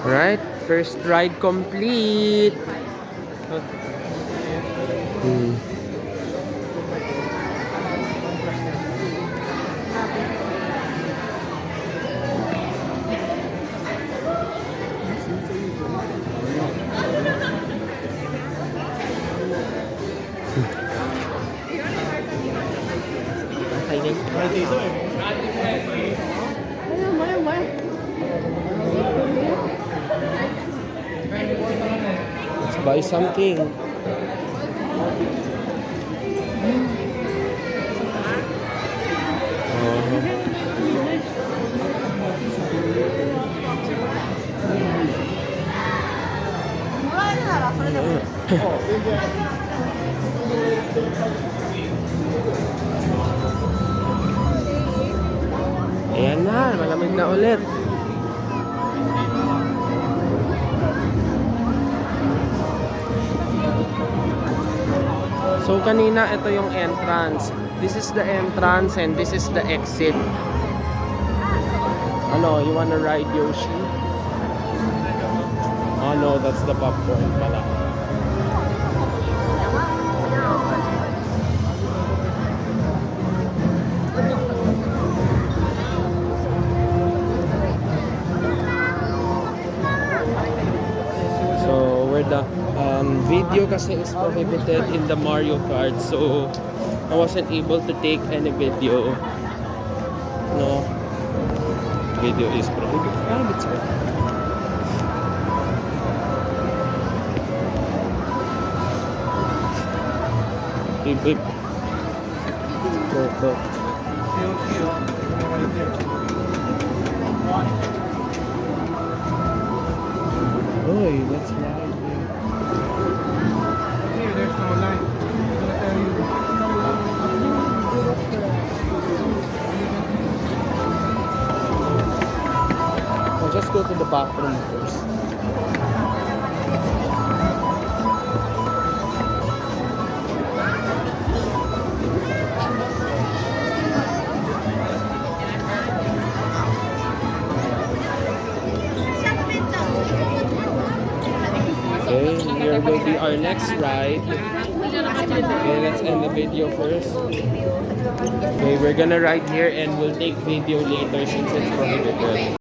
Right, first ride complete. Hmm. Let's buy something. Ayan na, malamig na ulit. So kanina ito yung entrance. This is the entrance and this is the exit. Ano, you wanna ride Yoshi? Oh no, that's the popcorn pala. So where the video kasi is prohibited in the Mario Kart, so I wasn't able to take any video. No, video is prohibited. Ah, it's okay. Beep, beep. Go, go. Oy, let's ride here. Here, there's no line. I'll just go to the bathroom first. Okay, here will be our next ride. Okay, let's end the video first. Okay, we're gonna ride here and we'll take video later since it's prohibited.